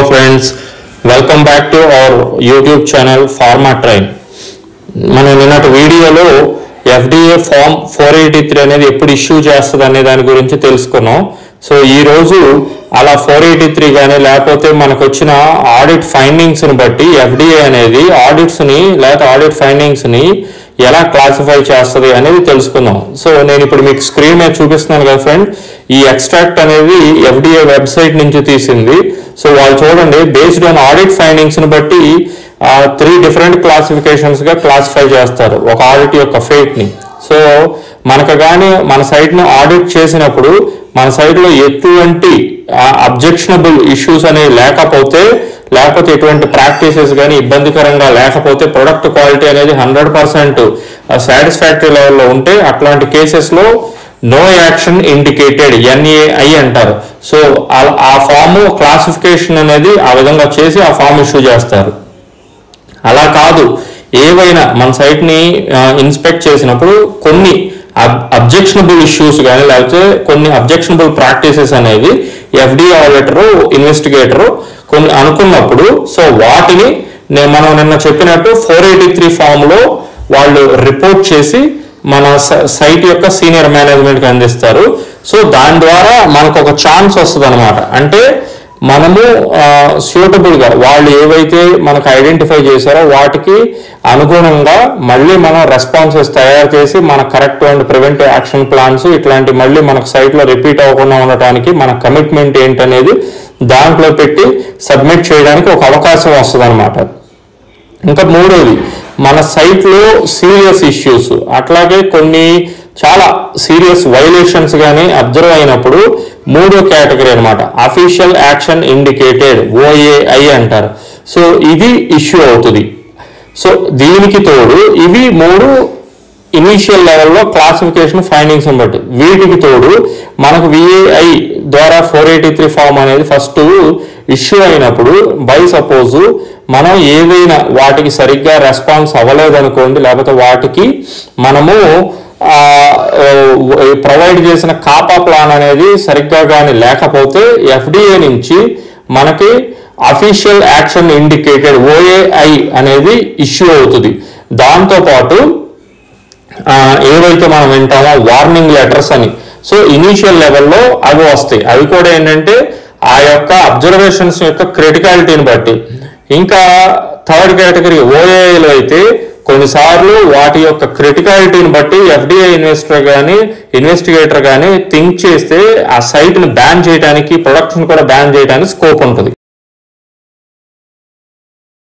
friends, welcome back to our YouTube channel Pharma Train. మనం నిన్నటి వీడియోలో FDA ఫామ్ 483 అనేది ఎప్పుడు ఇష్యూ చేస్తుంది అనే దాని గురించి తెలుసుకున్నాం. సో ఈ రోజు అలా 483 గానీ లేకపోతే మనకు వచ్చిన ఆడిట్ ఫైండింగ్స్ ని బట్టి FDA అనేది ఆడిట్స్ ని లేకపోతే ఆడిట్ ఫైండింగ్స్ ని ఎలా క్లాసిఫై చేస్తుంది అనేది తెలుసుకుందాం. సో నేను ఇప్పుడు మీకు స్క్రీన్ మీద చూపిస్తున్నాను కదా ఫ్రెండ్, ఈ ఎక్స్ట్రాక్ట్ అనేది FDA వెబ్సైట్ నుంచి తీసింది. సో వాళ్ళు చూడండి, బేస్డ్ ఆన్ ఆడిట్ ఫైండింగ్స్ ని బట్టి 3 డిఫరెంట్ క్లాసిఫికేషన్స్ గా క్లాసిఫై చేస్తారు ఒక ఆడిట్ యొక్క ఫేట్ ని. సో మనకు కానీ మన సైట్ ను ఆడిట్ చేసినప్పుడు మన సైట్ లో ఎటువంటి అబ్జెక్షనబుల్ ఇష్యూస్ అనేవి లేకపోతే ఎటువంటి ప్రాక్టీసెస్ కానీ ఇబ్బందికరంగా లేకపోతే ప్రొడక్ట్ క్వాలిటీ అనేది 100% సాటిస్ఫాక్టరీ లెవెల్లో ఉంటే అట్లాంటి కేసెస్ లో నో యాక్షన్ ఇండికేటెడ్ NAI అంటారు. సో ఆ ఫామ్ క్లాసిఫికేషన్ అనేది ఆ విధంగా చేసి ఆ ఫామ్ ఇష్యూ చేస్తారు. అలా కాదు, ఏవైనా మన సైట్ ని ఇన్స్పెక్ట్ చేసినప్పుడు కొన్ని అబ్జెక్షనబుల్ ఇష్యూస్ కానీ లేకపోతే కొన్ని అబ్జెక్షనబుల్ ప్రాక్టీసెస్ అనేవి FDA ఆడిటర్ ఇన్వెస్టిగేటర్ కొన్ని అనుకున్నప్పుడు సో వాటిని మనం నిన్న చెప్పినట్టు 483 ఫామ్ లో వాళ్ళు రిపోర్ట్ చేసి మన సైట్ యొక్క సీనియర్ మేనేజ్మెంట్ కి అందిస్తారు. సో దాని ద్వారా మనకు ఒక ఛాన్స్ వస్తుంది అనమాట. అంటే మనము సూటబుల్ గా వాళ్ళు ఏవైతే మనకు ఐడెంటిఫై చేశారో వాటికి అనుగుణంగా మళ్ళీ మనం రెస్పాన్సెస్ తయారు చేసి మన correct and preventive action plans ఇట్లాంటి మళ్ళీ మనకు సైట్ లో రిపీట్ అవ్వకుండా ఉండటానికి మన కమిట్మెంట్ ఏంటనేది దాంట్లో పెట్టి సబ్మిట్ చేయడానికి ఒక అవకాశం వస్తుంది అనమాట. ఇంకా మూడోది, మన సైట్ లో సీరియస్ ఇష్యూస్ అట్లాగే కొన్ని చాలా సీరియస్ వైలేషన్స్ కానీ అబ్జర్వ్ అయినప్పుడు మూడో కేటగిరీ అనమాట, అఫీషియల్ యాక్షన్ ఇండికేటెడ్ OAI అంటారు. సో ఇది ఇష్యూ అవుతుంది. సో దీనికి తోడు ఇవి 3 ఇనీషియల్ లెవెల్లో క్లాసిఫికేషన్ ఫైండింగ్స్ బట్టి, వీటికి తోడు మనకు VAI ద్వారా 483 ఫామ్ అనేది ఫస్ట్ ఇష్యూ అయినప్పుడు బై సపోజ్ మనం ఏదైనా వాటికి సరిగ్గా రెస్పాన్స్ అవ్వలేదనుకోండి, లేకపోతే వాటికి మనము ప్రొవైడ్ చేసిన కాపా ప్లాన్ అనేది సరిగ్గా కానీ లేకపోతే FDA నుంచి మనకి అఫీషియల్ యాక్షన్ ఇండికేటెడ్ OAI అనేది ఇష్యూ అవుతుంది. దాంతోపాటు ఏవైతే మనం వింటామో వార్నింగ్ లెటర్స్ అని, సో ఇనీషియల్ లెవెల్లో అవి వస్తాయి. అవి కూడా ఏంటంటే ఆ యొక్క అబ్జర్వేషన్స్ యొక్క క్రిటికాలిటీని బట్టి. ఇంకా థర్డ్ కేటగిరీ OAIలో అయితే కొన్నిసార్లు వాటి యొక్క క్రిటికాలిటీని బట్టి FDA ఇన్వెస్టిగేటర్ కానీ థింక్ చేస్తే ఆ సైట్ ని బ్యాన్ చేయడానికి, ప్రొడక్షన్ కూడా బ్యాన్ చేయడానికి స్కోప్ ఉంటుంది.